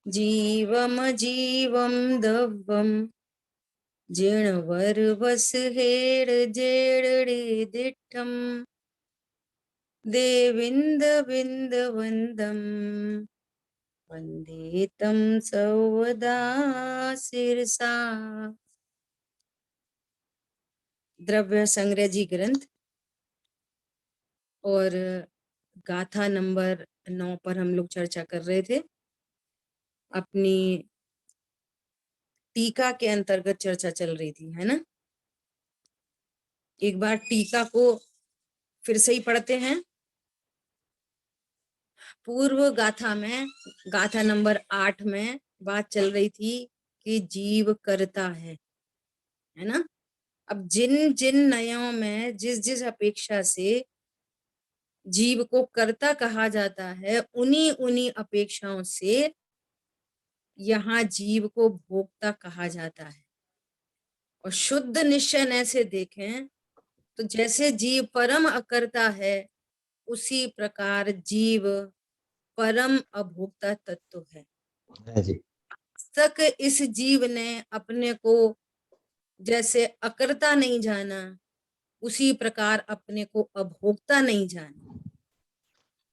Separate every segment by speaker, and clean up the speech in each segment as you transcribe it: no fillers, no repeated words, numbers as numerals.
Speaker 1: जीवम जीवम दव्वम जिणवरवस head जेडडे दिठम देविंद Vind वंदम वंदे तम सवदा सिरसा। द्रव्य संग्रह जी ग्रंथ और गाथा नंबर 9 पर हम लोग चर्चा कर रहे थे। अपनी टीका के अंतर्गत चर्चा चल रही थी, है ना। एक बार टीका को फिर से ही पढ़ते हैं। पूर्व गाथा में, गाथा नंबर 8 में बात चल रही थी कि जीव करता है ना। अब जिन जिन नयों में जिस जिस अपेक्षा से जीव को कर्ता कहा जाता है, उन्हीं उन्हीं अपेक्षाओं से यहाँ जीव को भोक्ता कहा जाता है। और शुद्ध निश्चय से देखें तो जैसे जीव परम अकर्ता है, उसी प्रकार जीव परम अभोक्ता तत्व है
Speaker 2: जी।
Speaker 1: तक इस जीव ने अपने को जैसे अकर्ता नहीं जाना, उसी प्रकार अपने को अभोक्ता नहीं जाना।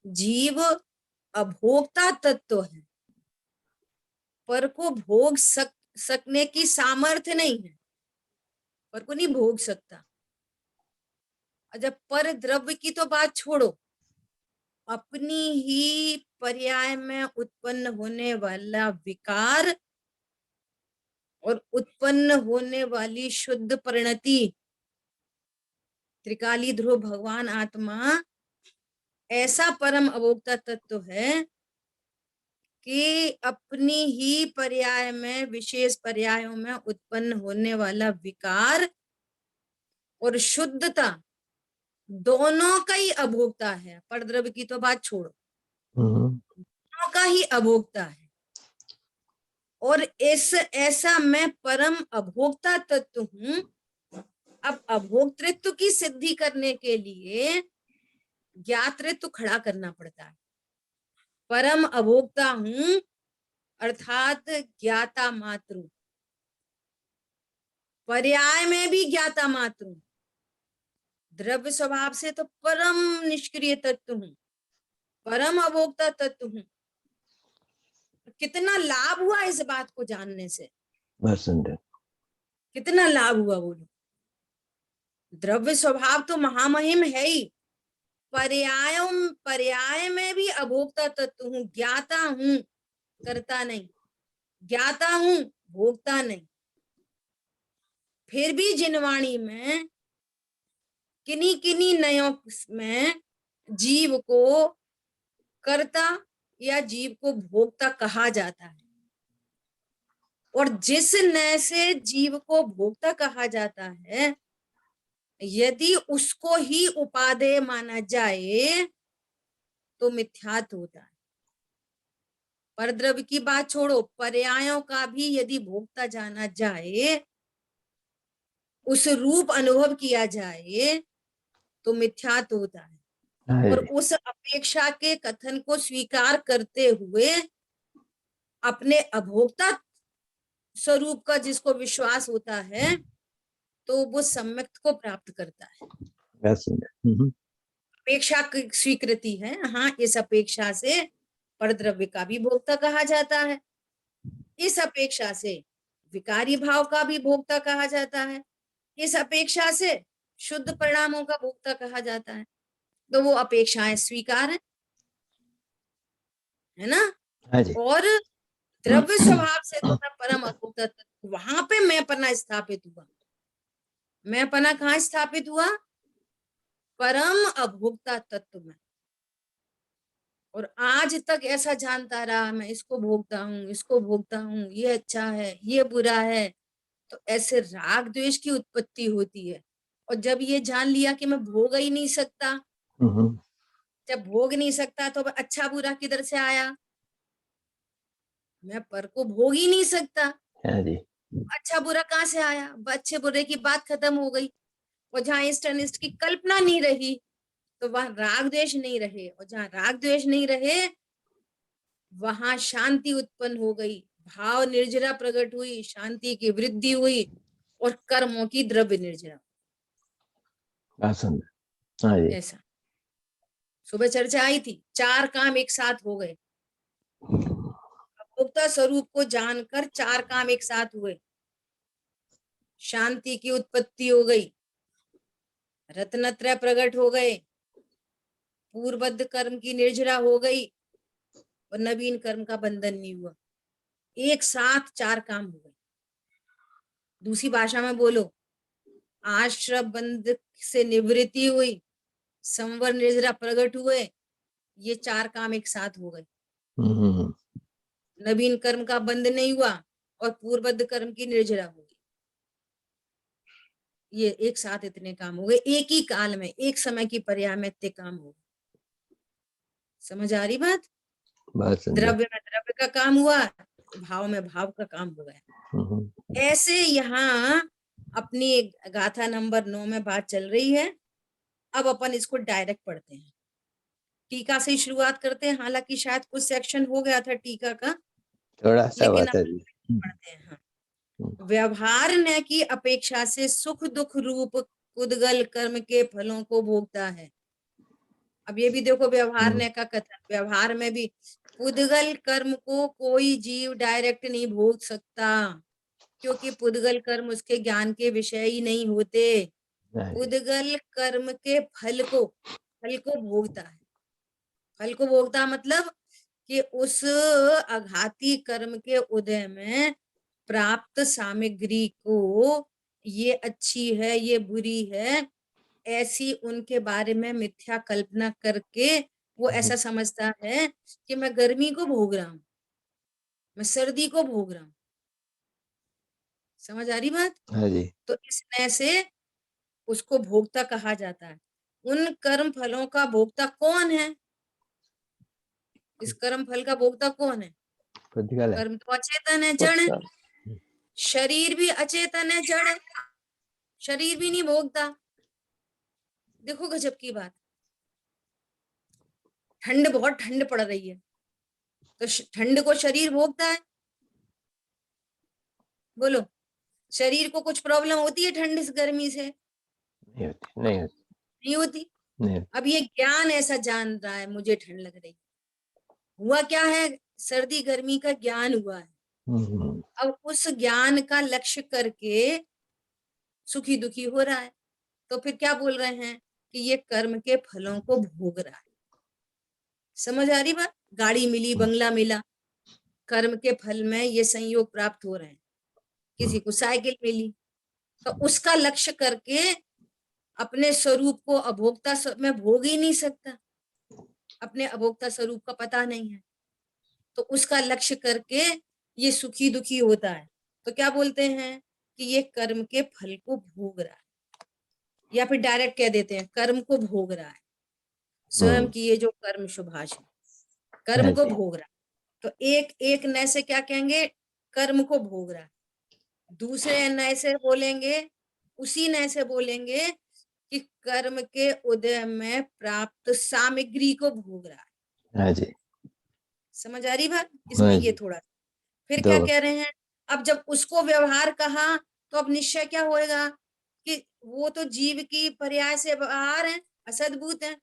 Speaker 1: जीव अभोक्ता तत्व है, पर को भोग सकने की सामर्थ्य नहीं है, पर को नहीं भोग सकता। जब पर द्रव्य की तो बात छोड़ो, अपनी ही पर्याय में उत्पन्न होने वाला विकार और उत्पन्न होने वाली शुद्ध परिणति, त्रिकाली ध्रुव भगवान आत्मा ऐसा परम अभोक्ता तत्व है कि अपनी ही पर्याय में, विशेष पर्यायों में उत्पन्न होने वाला विकार और शुद्धता दोनों का ही अभोक्ता है। परद्रव्य की तो बात छोड़ो, दोनों का ही अभोक्ता है। और ऐसा मैं परम अभोक्ता तत्व हूं। अब अभोक्तृत्व की सिद्धि करने के लिए ज्ञातृत्व खड़ा करना पड़ता है। परम अभोक्ता हूं अर्थात ज्ञाता मात्र, पर्याय में भी ज्ञाता मात्र, द्रव्य स्वभाव से तो परम निष्क्रिय तत्व हूं, परम अभोक्ता तत्व हूं। कितना लाभ हुआ इस बात को जानने से, कितना लाभ हुआ बोलो। द्रव्य स्वभाव तो महामहिम है ही, पर्याय में भी अभोक्ता तत्व हूं, ज्ञाता हूं, करता नहीं, ज्ञाता हूं, भोगता नहीं। फिर भी जिनवाणी में किन्हीं किन्हीं नयों में जीव को कर्ता या जीव को भोक्ता कहा जाता है। और जिस नय से जीव को भोक्ता कहा जाता है, यदि उसको ही उपादेय माना जाए तो मिथ्यात्व होता है। परद्रव्य की बात छोड़ो, पर्यायों का भी यदि भोक्ता जाना जाए, उस रूप अनुभव किया जाए तो मिथ्यात्व होता है। और उस अपेक्षा के कथन को स्वीकार करते हुए अपने अभोक्ता स्वरूप का जिसको विश्वास होता है, तो वो सम्यक्त को प्राप्त करता है। अपेक्षा की स्वीकृति है। हाँ, इस अपेक्षा से परद्रव्य का भी भोक्ता कहा जाता है, इस अपेक्षा से विकारी भाव का भी भोक्ता कहा जाता है, इस अपेक्षा से शुद्ध परिणामों का भोक्ता कहा जाता है। तो वो अपेक्षाएं स्वीकार है ना। और द्रव्य स्वभाव से तो मैं परम अभोक्ता, वहां पे मैं पना स्थापित हुआ। मैं पना कहाँ स्थापित हुआ? परम अभोक्ता तत्व में। और आज तक ऐसा जानता रहा, मैं इसको भोगता हूँ, इसको भोगता हूँ, ये अच्छा है, ये बुरा है। तो ऐसे राग द्वेष की उत्पत्ति होती है। और जब ये जान लिया कि मैं भोग ही नहीं सकता, जब भोग नहीं सकता तो अच्छा बुरा किधर से आया? मैं पर को भोग ही नहीं सकता, अच्छा बुरा कहाँ से आया? अच्छे बुरे की बात खत्म हो गई। और जहाँ इष्ट अनिष्ट की कल्पना नहीं रही, तो वहां राग द्वेष नहीं रहे। और जहाँ राग द्वेष नहीं रहे, वहां शांति उत्पन्न हो गई, भाव निर्जरा प्रकट हुई, शांति की वृद्धि हुई और कर्मों की द्रव्य निर्जरा।
Speaker 2: हाँ जी।
Speaker 1: ऐसा सुबह चर्चा आई थी, 4 काम एक साथ हो गए। भोक्ता स्वरूप को जानकर 4 काम एक साथ हुए। शांति की उत्पत्ति हो गई, रत्नत्रय प्रकट हो गए, पूर्वबद्ध कर्म की निर्जरा हो गई और नवीन कर्म का बंधन नहीं हुआ। एक साथ 4 काम हो गए। दूसरी भाषा में बोलो, आश्रम बंध से निवृत्ति हुई, संवर निर्जरा प्रकट हुए, ये 4 काम एक साथ हो गए। नवीन कर्म का बंध नहीं हुआ और पूर्वबद्ध कर्म की निर्जरा हो गई। ये एक साथ इतने काम हो गए, एक ही काल में, एक समय की पर्याय में इतने काम हो गए। समझ आ रही बात? द्रव्य में द्रव्य का काम हुआ, भाव में भाव का काम हो गया। ऐसे यहाँ अपनी गाथा नंबर 9 में बात चल रही है। अब अपन इसको डायरेक्ट पढ़ते हैं, टीका से ही शुरुआत करते हैं। हालांकि शायद कुछ सेक्शन हो गया था टीका का,
Speaker 2: थोड़ा सा
Speaker 1: लेकिन
Speaker 2: बात है।
Speaker 1: पढ़ते हैं। हाँ। व्यवहार न की अपेक्षा से सुख दुख रूप उद्गल कर्म के फलों को भोगता है। अब ये भी देखो, व्यवहार न का कथन, व्यवहार में भी पुद्गल कर्म को कोई जीव डायरेक्ट नहीं भोग सकता, क्योंकि पुद्गल कर्म उसके ज्ञान के विषय ही नहीं होते। पुद्गल कर्म के फल को भोगता है। फल को भोगता मतलब कि उस आघाती कर्म के उदय में प्राप्त सामग्री को, ये अच्छी है ये बुरी है, ऐसी उनके बारे में मिथ्या कल्पना करके वो ऐसा समझता है कि मैं गर्मी को भोग रहा हूं, मैं सर्दी को भोग रहा हूं। समझ आ रही बात?
Speaker 2: हाँ जी।
Speaker 1: तो इस नए से उसको भोक्ता कहा जाता है। उन कर्म फलों का भोक्ता कौन है? इस कर्म फल का भोक्ता कौन है? कर्म तो अचेतन है, जड़ है। शरीर भी अचेतन है, जड़ है, शरीर भी नहीं भोगता। देखो गजब की बात, बहुत ठंड पड़ रही है, तो ठंड को शरीर भोगता है? बोलो, शरीर को कुछ प्रॉब्लम होती है ठंड से, गर्मी से? नहीं होती। अब ये ज्ञान ऐसा जान रहा है मुझे ठंड लग रही, हुआ क्या है, सर्दी गर्मी का ज्ञान हुआ है। अब उस ज्ञान का लक्ष्य करके सुखी दुखी हो रहा है, तो फिर क्या बोल रहे हैं कि ये कर्म के फलों को भोग रहा है। समझ आ रही बात? गाड़ी मिली, बंगला मिला, कर्म के फल में ये संयोग प्राप्त हो रहे हैं। किसी को साइकिल मिली, तो उसका लक्ष्य करके अपने स्वरूप को अभोक्ता में भोग ही नहीं सकता, अपने अभोक्ता स्वरूप का पता नहीं है, तो उसका लक्ष्य करके ये सुखी दुखी होता है। तो क्या बोलते हैं कि ये कर्म के फल को भोग रहा है, या फिर डायरेक्ट कह देते हैं कर्म को भोग रहा है। स्वयं की ये जो कर्म शुभाश है, कर्म को भोग रहा है। तो एक एक नए से क्या कहेंगे? कर्म को भोग रहा है। दूसरे नए से बोलेंगे, उसी नए से बोलेंगे कि कर्म के उदय में प्राप्त सामग्री को भोग रहा है।
Speaker 2: हाँ जी।
Speaker 1: समझ आ रही बात? इसमें ये थोड़ा फिर क्या कह रहे हैं, अब जब उसको व्यवहार कहा तो अब निश्चय क्या होएगा कि वो तो जीव की पर्याय से बाहर है, असद्भूत है।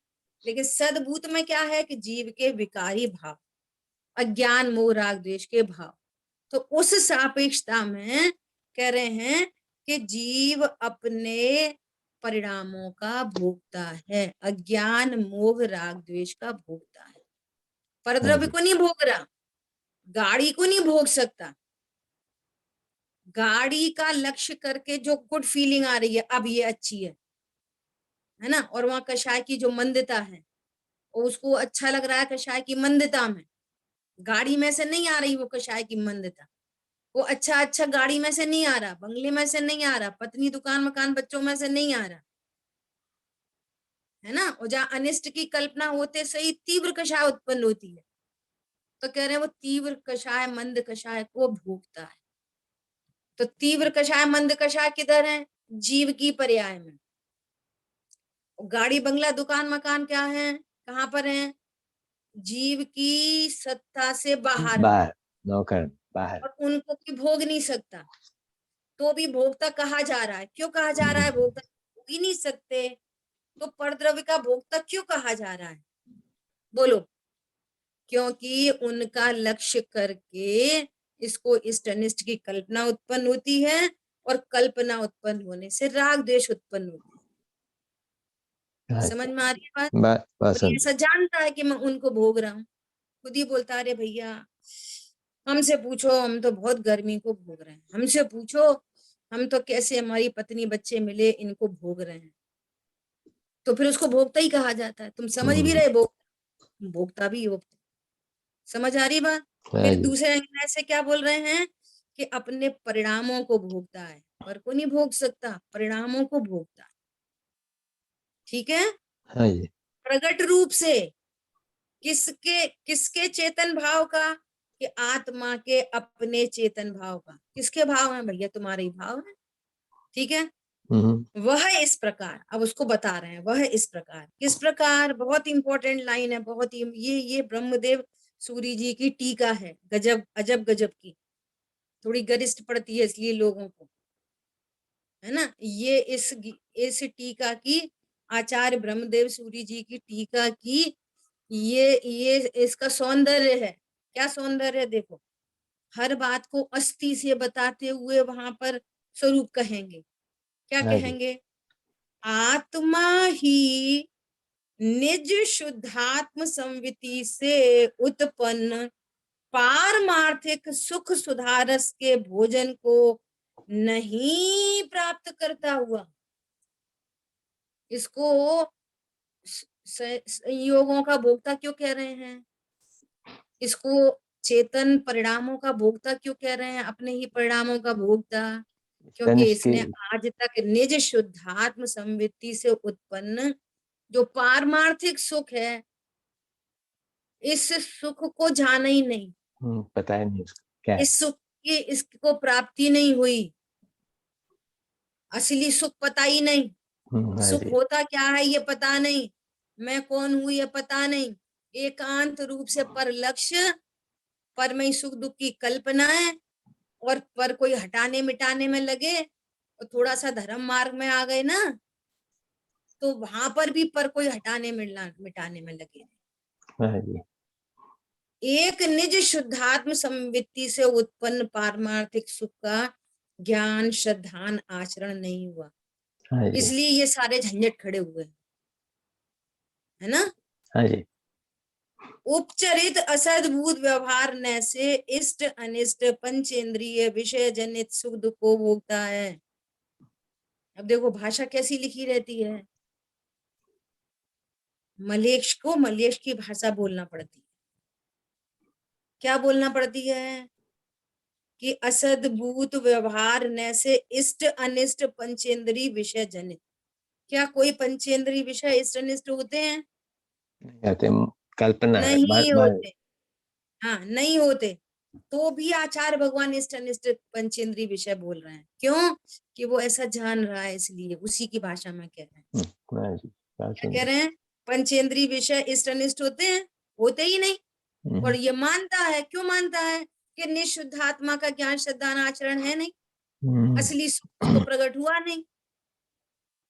Speaker 1: लेकिन सद्भूत में क्या है कि जीव के विकारी भाव, अज्ञान मोह राग द्वेष के भाव। तो उस सापेक्षता में कह रहे हैं कि जीव अपने परिणामों का भोगता है, अज्ञान मोह राग द्वेष का भोगता है। परद्रव्य को नहीं भोग रहा, गाड़ी को नहीं भोग सकता। गाड़ी का लक्ष्य करके जो गुड फीलिंग आ रही है, अब ये अच्छी है ना, और वहां कषाय की जो मंदता है, उसको अच्छा लग रहा है कषाय की मंदता में, गाड़ी में से नहीं आ रही वो कषाय की मंदता। वो अच्छा अच्छा गाड़ी में से नहीं आ रहा, बंगले में से नहीं आ रहा, पत्नी दुकान मकान बच्चों में से नहीं आ रहा, है ना। और जहाँ अनिष्ट की कल्पना होते सही तीव्र कषाय उत्पन्न होती है। तो कह रहे हैं वो तीव्र कषाय मंद कषाय को भोगता है। तो तीव्र कषाय मंद कषाय किधर है? जीव की पर्याय में। गाड़ी बंगला दुकान मकान क्या है, कहाँ पर है? जीव की सत्ता से बाहर
Speaker 2: बाहर, नौकर बाहर।
Speaker 1: और उनको भी भोग नहीं सकता, तो भी भोक्ता कहा जा रहा है। क्यों कहा जा रहा है भोक्ता? भोग ही नहीं सकते, तो परद्रव्य का भोक्ता क्यों कहा जा रहा है? बोलो। क्योंकि उनका लक्ष्य करके इसको इष्ट अनिष्ट की कल्पना उत्पन्न होती है, और कल्पना उत्पन्न होने से राग द्वेष उत्पन्न होता है। समझ में आ रही है बात? कोई ऐसा जानता है कि मैं उनको भोग रहा हूँ, खुद ही बोलता है, अरे भैया हमसे पूछो, हम तो बहुत गर्मी को भोग रहे हैं, हमसे पूछो हम तो कैसे हमारी पत्नी बच्चे मिले इनको भोग रहे हैं। तो फिर उसको भोक्ता ही कहा जाता है। तुम समझ भी रहे, भोक्ता भी भोक्ता। समझ आ रही बात? फिर दूसरे एंगल से क्या बोल रहे हैं कि अपने परिणामों को भोगता है, पर को नहीं भोग सकता, परिणामों को भोगता है। ठीक है?
Speaker 2: हाँ जी।
Speaker 1: प्रगट रूप से किसके किसके चेतन भाव का? कि आत्मा के अपने चेतन भाव का। किसके भाव हैं भैया? तुम्हारे ही भाव है। ठीक है? वह इस प्रकार, अब उसको बता रहे हैं, वह इस प्रकार। किस प्रकार? बहुत इंपॉर्टेंट लाइन है, बहुत ही। ये ब्रह्मदेव सूरी जी की टीका है, गजब अजब गजब की, थोड़ी गरिष्ठ पड़ती है इसलिए लोगों को, है ना। ये इस टीका की, आचार्य ब्रह्मदेव सूरी जी की टीका की, ये इसका सौंदर्य है। क्या सौंदर्य है? देखो, हर बात को अस्थि से बताते हुए वहां पर स्वरूप कहेंगे। क्या कहेंगे? आत्मा ही निज शुद्धात्म संविति से उत्पन्न पारमार्थिक सुख सुधारस के भोजन को नहीं प्राप्त करता हुआ, इसको संयोगों का भोक्ता क्यों कह रहे हैं? इसको चेतन परिणामों का भोक्ता क्यों कह रहे हैं? अपने ही परिणामों का भोक्ता, क्योंकि इसने आज तक निज शुद्धात्म संवित्ति से उत्पन्न जो पारमार्थिक सुख है, इस सुख को जाना ही नहीं,
Speaker 2: पता ही नहीं क्या है।
Speaker 1: इस सुख की इसको प्राप्ति नहीं हुई, असली सुख पता ही नहीं। सुख होता क्या है ये पता नहीं, मैं कौन हूं ये पता नहीं, एकांत रूप से पर लक्ष्य, पर में सुख दुख की कल्पना है, और पर कोई हटाने मिटाने में लगे, और थोड़ा सा धर्म मार्ग में आ गए ना, तो वहां पर भी पर कोई हटाने मिटाने में लगे। एक निज शुद्धात्म संवित्ति से उत्पन्न पारमार्थिक सुख का ज्ञान, श्रद्धान, आचरण नहीं हुआ, इसलिए ये सारे झंझट खड़े हुए, है ना। उपचरित असद्भुत व्यवहार न से इष्ट अनिष्ट पंचेंद्रिय विषय जनित सुख दुख को भोगता है। अब देखो भाषा कैसी लिखी रहती है, मलेच्छ को मलेच्छ की भाषा बोलना पड़ती है। क्या बोलना पड़ती है? कि असद्भूत व्यवहार न से इष्ट अनिष्ट पंचेंद्रिय विषय जनित। क्या कोई पंचेंद्रिय विषय इष्ट अनिष्ट होते हैं?
Speaker 2: कल्पना
Speaker 1: नहीं होते। हाँ, नहीं होते। तो भी आचार्य भगवान इष्ट अनिष्ट पंचेंद्रिय विषय बोल रहे हैं। क्यों? कि वो ऐसा जान रहा है, इसलिए उसी की भाषा में कह रहे हैं। क्या कह रहे हैं? पंचेंद्रिय विषय इष्ट अनिष्ट होते हैं? होते ही नहीं। और ये मानता है, क्यों मानता है? कि निशुद्धात्मा का ज्ञान, श्रद्धा, आचरण है नहीं, असली सुख उसको प्रकट हुआ नहीं,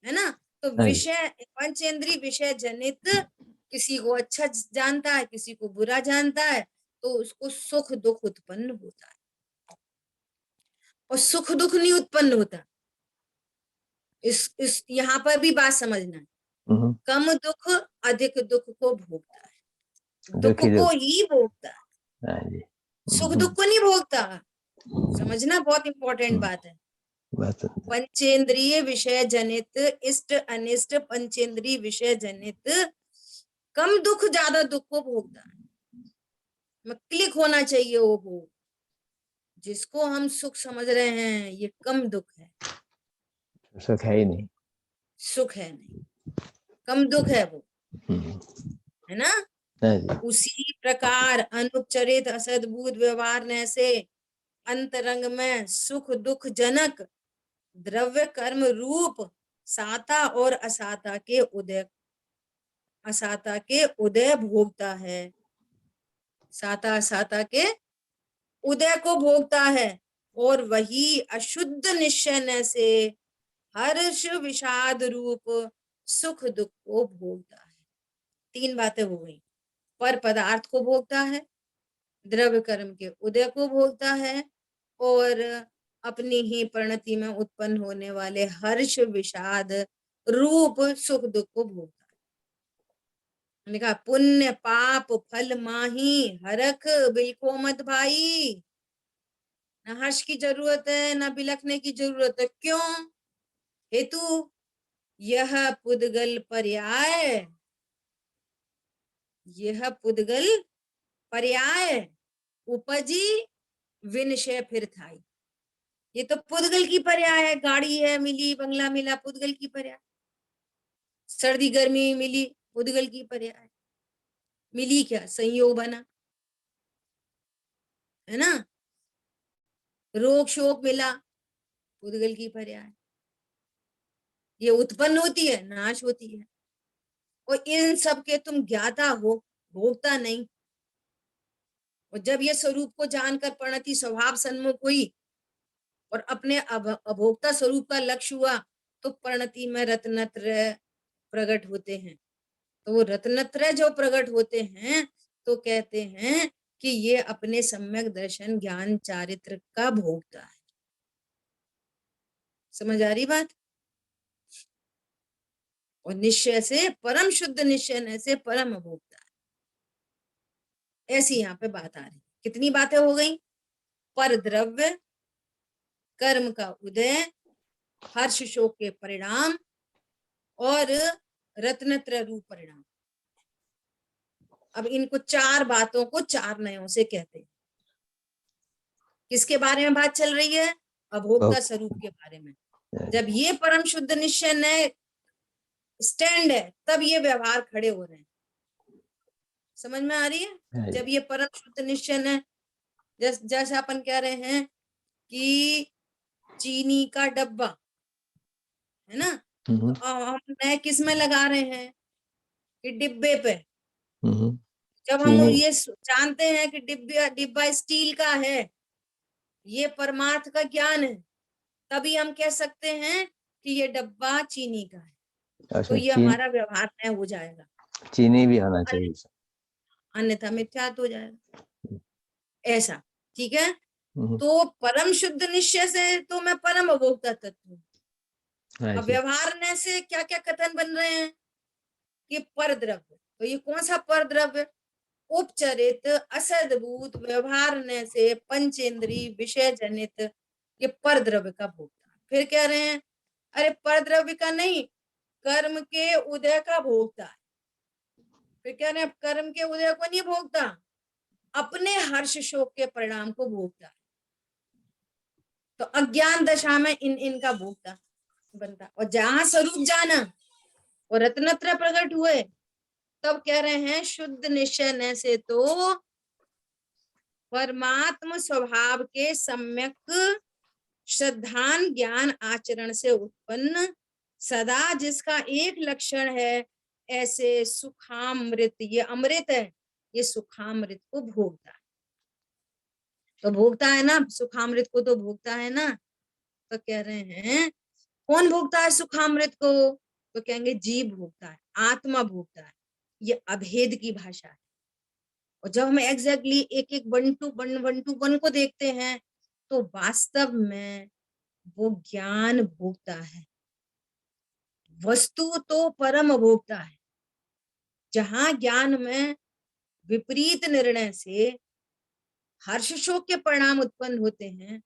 Speaker 1: है ना। तो विषय, पंचेंद्रिय विषय जनित, किसी को अच्छा जानता है, किसी को बुरा जानता है, तो उसको सुख दुख उत्पन्न होता है, और सुख दुख नहीं उत्पन्न होता। इस यहाँ पर भी बात समझना है। कम दुख अधिक दुख को भोगता है, दुख को ही भोगता है, सुख दुख को नहीं भोगता। समझना, बहुत इंपॉर्टेंट बात है। पंचेंद्रिय विषय जनित इष्ट अनिष्ट पंचेंद्रिय विषय जनित कम दुख ज्यादा दुख को भोगता है। क्लिक होना चाहिए वो भोग, जिसको हम सुख समझ रहे हैं ये कम दुख है,
Speaker 2: सुख है ही नहीं,
Speaker 1: सुख है नहीं, कम दुख है वो, है ना। उसी प्रकार अनुपचरित असद्भुत व्यवहार ने से अंतरंग में सुख दुख जनक द्रव्य कर्म रूप साता और असाता के उदय भोगता है। साता साता के उदय को भोगता है, और वही अशुद्ध निश्चय से हर्ष विषाद रूप सुख दुख को भोगता है। 3 बातें हो गई। पर पदार्थ को भोगता है, द्रव्य कर्म के उदय को भोगता है, और अपनी ही परिणति में उत्पन्न होने वाले हर्ष विषाद रूप सुख दुख को भोगता है। मैंने कहा पुण्य पाप फल माही हरख बिलखो मत भाई। ना हर्ष की जरूरत है, ना बिलखने की जरूरत है। क्यों? हेतु यह पुद्गल पर्याय, यह पुद्गल पर्याय उपजी विनशय फिर थाई। ये तो पुद्गल की पर्याय है। गाड़ी है मिली, बंगला मिला, पुद्गल की पर्याय। सर्दी गर्मी मिली, पुद्गल की पर्याय। मिली क्या? संयोग बना, है ना। रोग शोक मिला, पुद्गल की पर्याय। ये उत्पन्न होती है, नाश होती है, और इन सब के तुम ज्ञाता हो, भोगता नहीं। और जब ये स्वरूप को जानकर परिणति स्वभाव सन्मुख हुई और अपने अभोक्ता स्वरूप का लक्ष्य हुआ, तो परिणति में रत्नत्रय प्रकट होते हैं। तो वो रत्नत्रय जो प्रकट होते हैं, तो कहते हैं कि ये अपने सम्यक दर्शन ज्ञान चारित्र का भोगता है। समझ आ रही बात? और निश्चय से परम शुद्ध निश्चय से परम भोगता है। ऐसी यहाँ पे बात आ रही। कितनी बातें हो गई? पर द्रव्य, कर्म का उदय, हर्ष शोक के परिणाम, और रत्नत्रय रूप परिणाम। अब इनको 4 बातों को 4 नयों से कहते हैं। किसके बारे में बात चल रही है? अभोक्ता स्वरूप के बारे में। जब ये परम शुद्ध निश्चय नए स्टैंड है, तब ये व्यवहार खड़े हो रहे हैं। समझ में आ रही है? जब ये परम शुद्ध निश्चय है, जैसे अपन कह रहे हैं कि चीनी का डब्बा है ना, तो हम नए किस में लगा रहे हैं? कि डिब्बे पे। जब हम ये जानते हैं कि डिब्बा स्टील का है, ये परमार्थ का ज्ञान है, तभी हम कह सकते हैं कि ये डब्बा चीनी का है। तो ये हमारा व्यवहार नया हो जाएगा।
Speaker 2: चीनी भी होना चाहिए,
Speaker 1: अन्यथा मिथ्यात्व हो जाएगा। ऐसा ठीक है। तो परम शुद्ध निश्चय से तो मैं परम अभोक्ता तत्व हूँ। अब व्यवहार ने से क्या क्या कथन बन रहे हैं कि पर द्रव्य। तो ये कौन सा पर द्रव्य? उपचरित असदभूत व्यवहार ने से पंचेंद्री विषय जनित ये पर द्रव्य का भोक्ता। फिर कह रहे हैं अरे पर द्रव्य का नहीं, कर्म के उदय का भोक्ता है। फिर कह रहे हैं कर्म के उदय को नहीं भोगता, अपने हर्ष शोक के परिणाम को भोगता है। तो अज्ञान दशा में इनका भोक्ता बनता। और जहां स्वरूप जाना और रत्नत्रय प्रकट हुए, तब कह रहे हैं शुद्ध निश्चय से तो परमात्म स्वभाव के सम्यक श्रद्धान ज्ञान आचरण से उत्पन्न सदा जिसका एक लक्षण है, ऐसे सुखामृत, ये अमृत है, ये सुखामृत को भोगता है। तो भोगता है ना, सुखामृत को तो भोगता है ना। तो कह रहे हैं कौन भोगता है सुखामृत को? तो कहेंगे जीव भोगता है, आत्मा भोगता है। ये अभेद की भाषा है। और जब हम एग्जैक्टली एक एक 1 to 1 को देखते हैं, तो वास्तव में वो ज्ञान भोगता है, वस्तु तो परम भोगता है। जहां ज्ञान में विपरीत निर्णय से हर्ष शोक के परिणाम उत्पन्न होते हैं,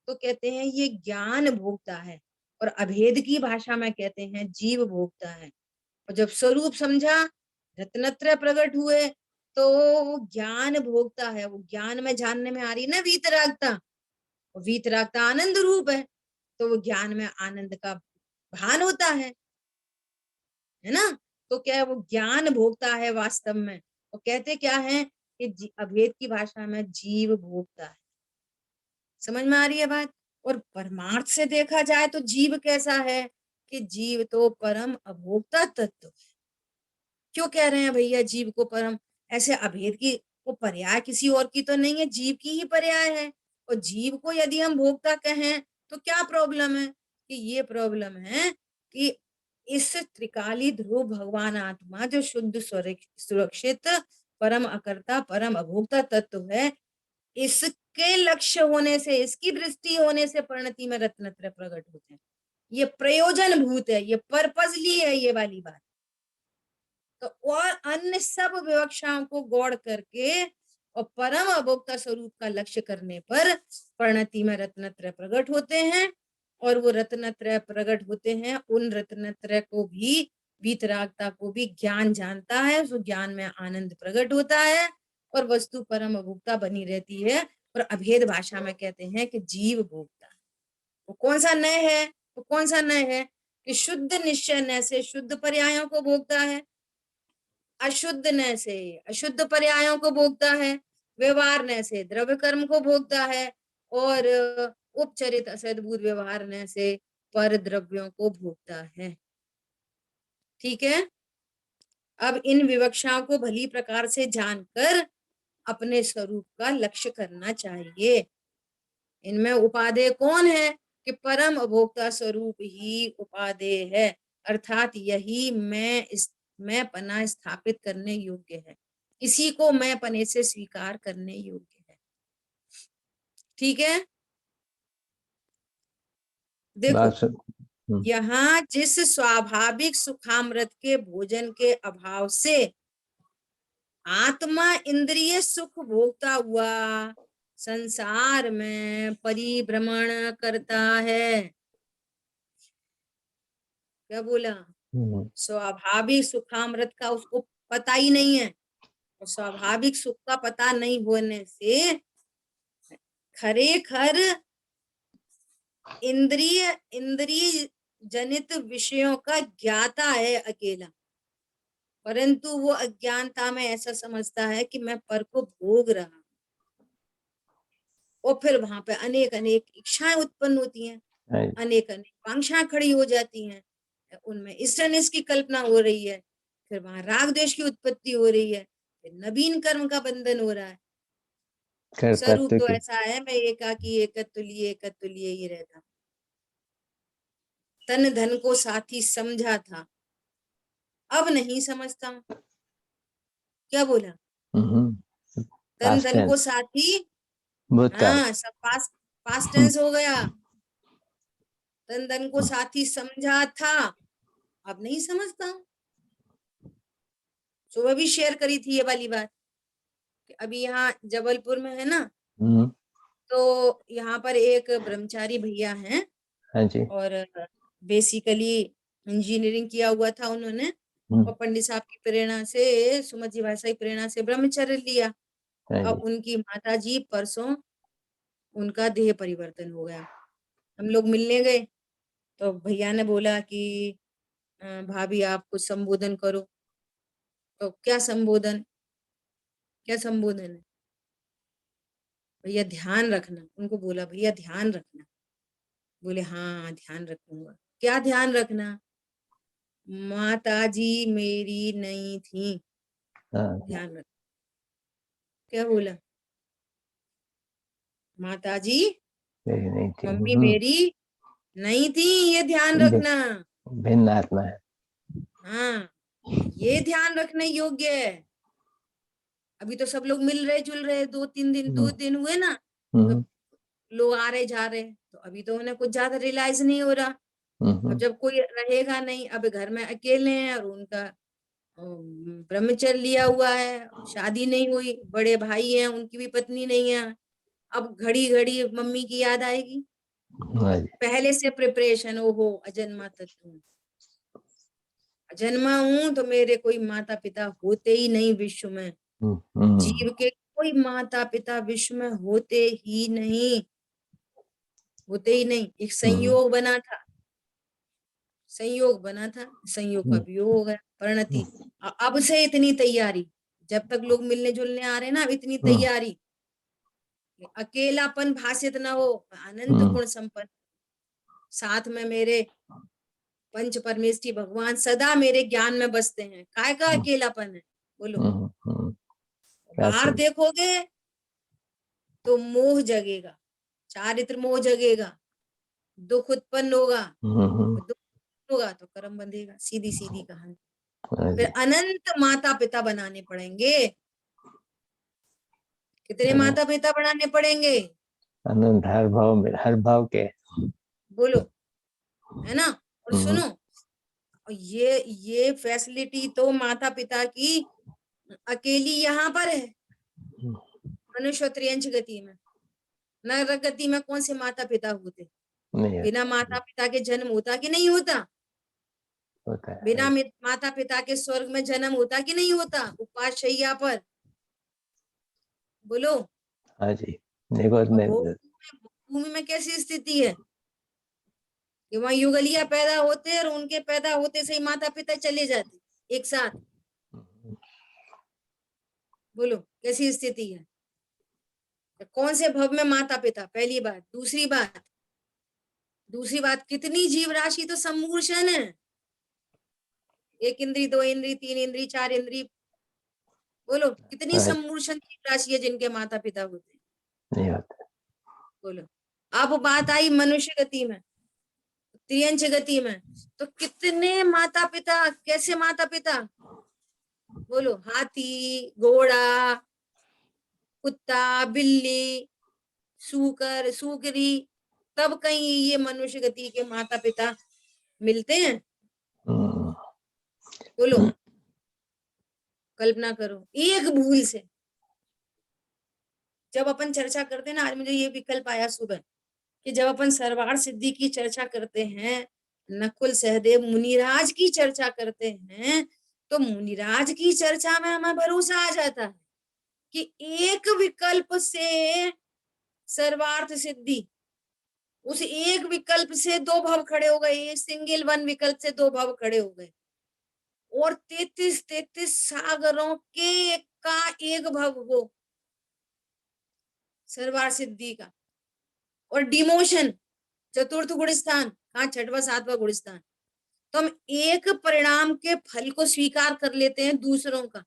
Speaker 1: तो कहते हैं ये ज्ञान भोगता है। और अभेद की भाषा में कहते हैं जीव भोगता है। और जब स्वरूप समझा, रत्नत्रय प्रकट हुए, तो वो ज्ञान भोगता है। वो ज्ञान में जानने में आ रही ना वीतरागता, और वीतरागता आनंद रूप है, तो वो ज्ञान में आनंद का भान होता है ना। तो क्या है? वो ज्ञान भोगता है वास्तव में। वो कहते क्या है कि अभेद की भाषा में जीव भोगता है। समझ में आ रही है बात? और परमार्थ से देखा जाए तो जीव कैसा है कि जीव तो परम अभोक्ता तत्व है। क्यों कह रहे हैं भैया जीव को परम? ऐसे अभेद की वो पर्याय किसी और की तो नहीं है, जीव की ही पर्याय है। और जीव को यदि हम भोक्ता कहें तो क्या प्रॉब्लम है? कि ये प्रॉब्लम है कि इस त्रिकाली ध्रुव भगवान आत्मा जो शुद्ध सुरक्षित परम अकर्ता परम अभोक्ता तत्व है, इसके लक्ष्य होने से, इसकी दृष्टि होने से परिणति में रत्नत्रय प्रकट होते हैं। ये प्रयोजन भूत है, ये पर्पसली है ये वाली बात। तो और अन्य सब विवक्षाओं को गौड़ करके और परम अभोक्ता स्वरूप का लक्ष्य करने पर परिणति में रत्नत्रय प्रकट होते हैं। और वो रत्नत्रय प्रकट होते हैं, उन रत्नत्रय को भी, वीतरागता को भी ज्ञान जानता है, उस ज्ञान में आनंद प्रकट होता है और वस्तु परम अभोक्ता बनी रहती है। और अभेद भाषा में कहते हैं कि जीव भोक्ता। वो कौन सा नय है? तो कौन सा नय है? कि शुद्ध निश्चय नय से शुद्ध पर्यायों को भोगता है, अशुद्ध नय से अशुद्ध पर्यायों को भोगता है, व्यवहार नय से द्रव्य कर्म को भोगता है, और उपचरित असद्भुत व्यवहार नय से पर द्रव्यों को भोगता है। ठीक है। अब इन विवक्षाओं को भली प्रकार से जानकर अपने स्वरूप का लक्ष्य करना चाहिए। इनमें उपादेय कौन है? कि परम अभोक्ता स्वरूप ही उपादेय है, अर्थात यही मैं पना स्थापित करने योग्य है, इसी को मैं पने से स्वीकार करने योग्य है। ठीक है। देखो, यहाँ जिस स्वाभाविक सुखामृत के भोजन के अभाव से आत्मा इंद्रिय सुख भोगता हुआ संसार में परिभ्रमण करता है। क्या बोला? स्वाभाविक सुखामृत का उसको पता ही नहीं है, और स्वाभाविक सुख का पता नहीं होने से खरेखर इंद्रिय जनित विषयों का ज्ञाता है अकेला, परंतु वो अज्ञानता में ऐसा समझता है कि मैं पर को भोग रहा हूं। और फिर वहां पे अनेक अनेक इच्छाएं उत्पन्न होती हैं, अनेक अनेक वांछाएं खड़ी हो जाती हैं, उनमें ईश्वरनिष्ठ की कल्पना हो रही है, फिर वहां राग द्वेष की उत्पत्ति हो रही है, फिर नवीन कर्म का बंधन हो रहा है। स्वरूप तो ऐसा है, मैं एकाकी एकत्व लिए ही रहता। तन धन को साथी समझा था, अब नहीं समझता। क्या बोला? तन धन को साथी, हाँ सब पास्ट टेंस हो गया। तन धन को साथी समझा था, अब नहीं समझता हूं। सुबह भी शेयर करी थी ये वाली बात कि अभी यहाँ जबलपुर में है ना, तो यहाँ पर एक ब्रह्मचारी भैया हैं,
Speaker 2: हाँ जी।
Speaker 1: और बेसिकली इंजीनियरिंग किया हुआ था उन्होंने, और पंडित साहब की प्रेरणा से, सुमति भाषा की प्रेरणा से ब्रह्मचर्य लिया। अब उनकी माता जी परसों उनका देह परिवर्तन हो गया। हम लोग मिलने गए तो भैया ने बोला कि भाभी आप कुछ संबोधन करो। तो क्या संबोधन है? भैया ध्यान रखना। उनको बोला भैया ध्यान रखना। बोले हाँ ध्यान रखूंगा। क्या ध्यान रखना? माता जी मेरी नहीं थी, ध्यान रख। क्या बोला? माता जी
Speaker 2: नहीं थी,
Speaker 1: मम्मी मेरी नहीं थी, ये ध्यान रखना।
Speaker 2: भिन्न आत्मा है।
Speaker 1: हाँ, ये ध्यान रखने योग्य है। अभी तो सब लोग मिल रहे जुल रहे, 2 दिन हुए ना, तो लोग आ रहे जा रहे, तो अभी तो उन्हें कुछ ज्यादा रियलाइज नहीं हो रहा। अब जब कोई रहेगा नहीं, अब घर में अकेले हैं, और उनका ब्रह्मचर्य लिया हुआ है, शादी नहीं हुई, बड़े भाई हैं उनकी भी पत्नी नहीं है, अब घड़ी घड़ी मम्मी की याद आएगी। पहले से प्रिपरेशन, ओहो अजन्मा तत्व, अजन्मा हूं तो मेरे कोई माता पिता होते ही नहीं विश्व में। जीव के कोई माता पिता विश्व में होते ही नहीं, एक संयोग बना था, संयोग का वियोग हो गया, परिणति। अब से इतनी तैयारी, जब तक लोग मिलने जुलने आ रहे हैं ना, अब इतनी तैयारी, अकेलापन भाषित ना हो, अनंत गुण संपन्न, साथ में मेरे पंच परमेष्ठी भगवान सदा मेरे ज्ञान में बसते हैं। काय का अकेलापन है? बोलो।
Speaker 2: क्या
Speaker 1: बाहर देखोगे तो मोह जगेगा, चारित्र मोह जगेगा, दुख उत्पन्न होगा, और दुख होगा तो कर्म बंधेगा, सीधी सीधी कहानी।
Speaker 2: हाँ
Speaker 1: फिर
Speaker 2: जी,
Speaker 1: अनंत माता पिता बनाने पड़ेंगे। कितने माता पिता बनाने पड़ेंगे?
Speaker 2: अनंत हर भाव के।
Speaker 1: बोलो, है ना। और सुनो, और ये फैसिलिटी तो माता पिता की अकेली यहाँ पर है, मनुष्य और त्रियंच गति में। नरक गति में कौन से माता पिता होते?
Speaker 2: नहीं
Speaker 1: बिना माता पिता के जन्म होता कि नहीं होता?
Speaker 2: होता है।
Speaker 1: बिना माता पिता के स्वर्ग में जन्म होता कि नहीं होता? उपास शैया पर। बोलो।
Speaker 2: हाँ जी, देखो
Speaker 1: और
Speaker 2: नहीं।
Speaker 1: भूमि में कैसी स्थिति है कि वहां युगलिया पैदा होते और उनके पैदा होते से ही माता पिता चले जाते एक साथ। बोलो कैसी स्थिति है? तो कौन से भव में माता पिता? पहली बात। दूसरी बात, कितनी जीव राशि तो सम्मूर्छन है। एक इंद्री, दो इंद्री, तीन इंद्री, चार इंद्री। बोलो कितनी
Speaker 2: हाँ,
Speaker 1: सम्मूर्छन जीव राशि है जिनके माता पिता होते हैं।
Speaker 2: नहीं होता।
Speaker 1: बोलो। अब बात आई मनुष्य गति में, त्रियंच गति में, तो कितने माता पिता, कैसे माता पिता? बोलो, हाथी, घोड़ा, कुत्ता, बिल्ली, सूकर, सूकरी, तब कहीं ये मनुष्य गति के माता पिता मिलते हैं?
Speaker 2: हम्म,
Speaker 1: बोलो, कल्पना करो एक भूल से। जब अपन चर्चा करते हैं ना, आज मुझे ये विकल्प आया सुबह कि जब अपन सरवार सिद्धि की चर्चा करते हैं, नकुल सहदेव मुनिराज की चर्चा करते हैं, तो मुनिराज की चर्चा में हमें भरोसा आ जाता है कि एक विकल्प से सर्वार्थ सिद्धि, उस एक विकल्प से दो भव खड़े हो गए, सिंगल वन विकल्प से दो भव खड़े हो गए, और 33 सागरों के का एक भव हो सर्वार्थ सिद्धि का। और डिमोशन, चतुर्थ गुणस्थान, कहा छठवां सातवां गुणस्थान। तो हम एक परिणाम के फल को स्वीकार कर लेते हैं दूसरों का।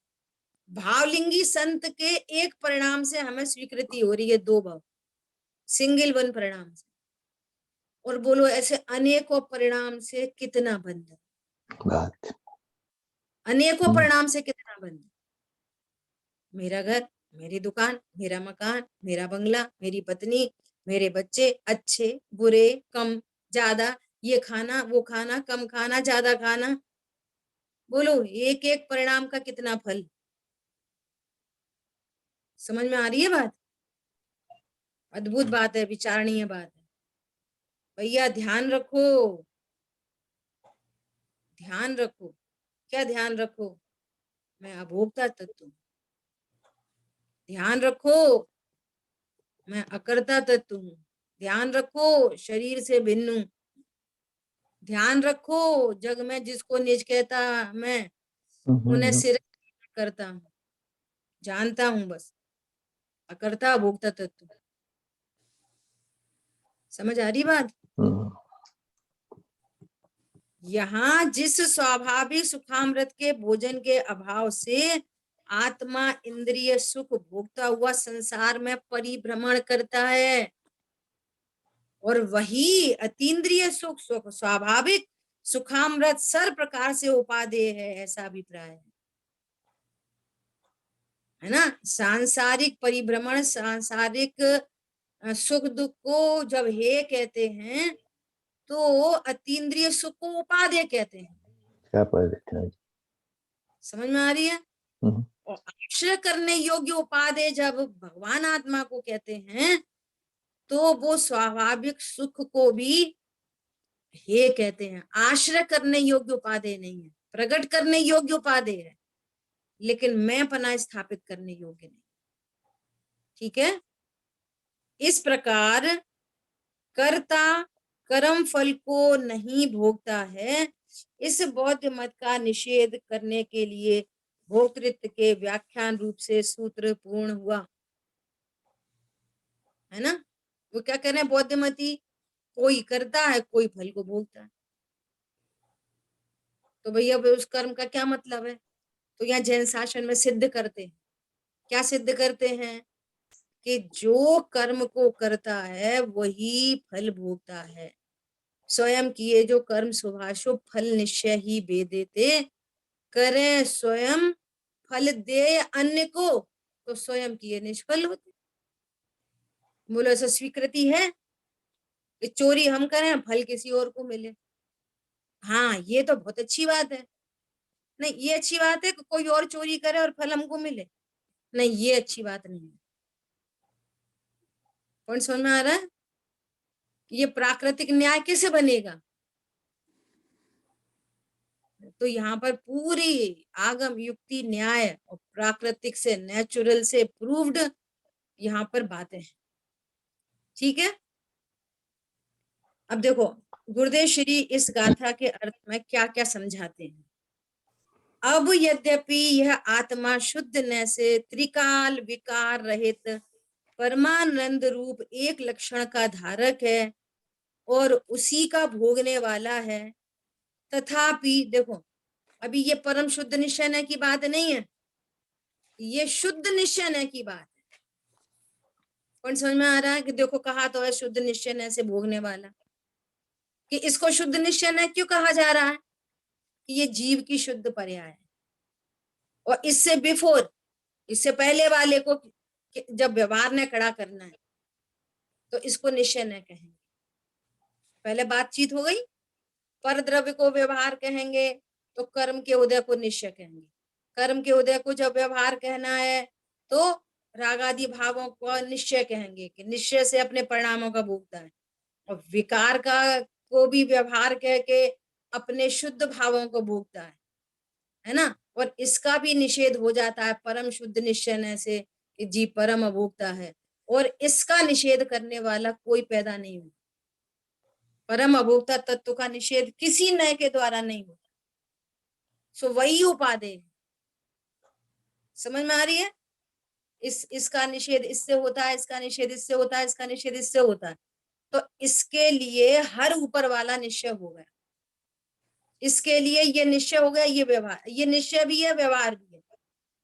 Speaker 1: भावलिंगी संत के एक परिणाम से हमें स्वीकृति हो रही है दो भाव, सिंगल वन परिणाम से। और बोलो ऐसे अनेकों परिणाम से कितना बंधन,
Speaker 2: बात।
Speaker 1: अनेकों परिणाम से कितना बंधन। मेरा घर, मेरी दुकान, मेरा मकान, मेरा बंगला, मेरी पत्नी, मेरे बच्चे, अच्छे बुरे कम ज्यादा, ये खाना वो खाना, कम खाना ज्यादा खाना। बोलो एक एक परिणाम का कितना फल। समझ में आ रही है बात? अद्भुत बात है, विचारणीय बात है। भैया ध्यान रखो, ध्यान रखो। क्या ध्यान रखो? मैं अभोक्ता तत्व हूं। ध्यान रखो, मैं अकर्ता तत्व हूं। ध्यान रखो, शरीर से भिन्न हूं। ध्यान रखो, जग में जिसको निज कहता मैं, उन्हें सिर करता हूं, जानता हूं बस, अकर्ता भोक्ता तत्व। समझ आ रही बात? यहाँ जिस स्वाभाविक सुखामृत के भोजन के अभाव से आत्मा इंद्रिय सुख भोगता हुआ संसार में परिभ्रमण करता है, और वही अतीन्द्रिय सुख सुख स्वाभाविक सुखामृत सर प्रकार से उपादेय है, ऐसा अभिप्राय है ना। सांसारिक परिभ्रमण, सांसारिक सुख दुख को जब हे कहते हैं, तो अतीन्द्रिय सुख को उपादेय कहते हैं।
Speaker 2: क्या पवित्र है।
Speaker 1: समझ में आ रही है? और आश्रय करने योग्य उपादेय जब भगवान आत्मा को कहते हैं, तो वो स्वाभाविक सुख को भी हे कहते हैं। आश्रय करने योग्य उपादेय नहीं है, प्रकट करने योग्य उपादेय है, लेकिन मैं पना स्थापित करने योग्य नहीं। ठीक है? इस प्रकार कर्ता कर्म फल को नहीं भोगता है, इस बौद्ध मत का निषेध करने के लिए भोक्तृत्व के व्याख्यान रूप से सूत्र पूर्ण हुआ, है ना। वो क्या कह रहे हैं बौद्ध मती? कोई करता है, कोई फल को भोगता है। तो भैया उस कर्म का क्या मतलब है? तो यहाँ जैन शासन में सिद्ध करते हैं क्या सिद्ध करते हैं कि जो कर्म को करता है वही फल भोगता है। स्वयं किए जो कर्म शुभाशुभ फल निश्चय ही बेदेते, करें स्वयं फल दे अन्य को तो स्वयं किए निष्फल होते। बोलो ऐसा स्वीकृति है कि चोरी हम करें फल किसी और को मिले? हाँ ये तो बहुत अच्छी बात है। नहीं ये अच्छी बात है कि कोई और चोरी करे और फल हमको मिले? नहीं ये अच्छी बात नहीं है। कौन समझ में आ रहा है? ये प्राकृतिक न्याय कैसे बनेगा? तो यहाँ पर पूरी आगम युक्ति न्याय और प्राकृतिक से नेचुरल से प्रूव्ड यहाँ पर बातें हैं। ठीक है, अब देखो गुरुदेव श्री इस गाथा के अर्थ में क्या क्या समझाते हैं। अब यद्यपि यह आत्मा शुद्ध न से त्रिकाल विकार रहित परमानंद रूप एक लक्षण का धारक है और उसी का भोगने वाला है, तथापि देखो अभी ये परम शुद्ध निश्चय की बात नहीं है, ये शुद्ध निश्चय की बात है। कौन समझ में आ रहा है कि देखो कहा तो है शुद्ध निश्चय से भोगने वाला, कि इसको शुद्ध निश्चय क्यों कहा जा रहा है? कि ये जीव की शुद्ध पर्याय है। और इससे बिफोर, इससे पहले वाले को जब व्यवहार ने खड़ा करना है तो इसको निश्चय न कहेंगे। पहले बातचीत हो गई, पर द्रव्य को व्यवहार कहेंगे तो कर्म के उदय को निश्चय कहेंगे। कर्म के उदय को जब व्यवहार कहना है तो रागादि भावों को निश्चय कहेंगे कि निश्चय से अपने परिणामों का भोगता है। और विकार का को भी व्यवहार कह के अपने शुद्ध भावों को भोगता है ना। और इसका भी निषेध हो जाता है परम शुद्ध निश्चय से कि जी परम अभोक्ता है, और इसका निषेध करने वाला कोई पैदा नहीं हुआ। परम अभोक्ता तत्व का निषेध किसी नए के द्वारा नहीं होता। सो वही उपादेय है। समझ में आ रही है? इसका निषेध इससे होता है, इसका निषेध इससे होता है, इसका निषेध इससे होता है। तो इसके लिए हर ऊपर वाला निश्चय हो गया, इसके लिए ये निश्चय हो गया, ये व्यवहार, ये निश्चय भी है व्यवहार भी है,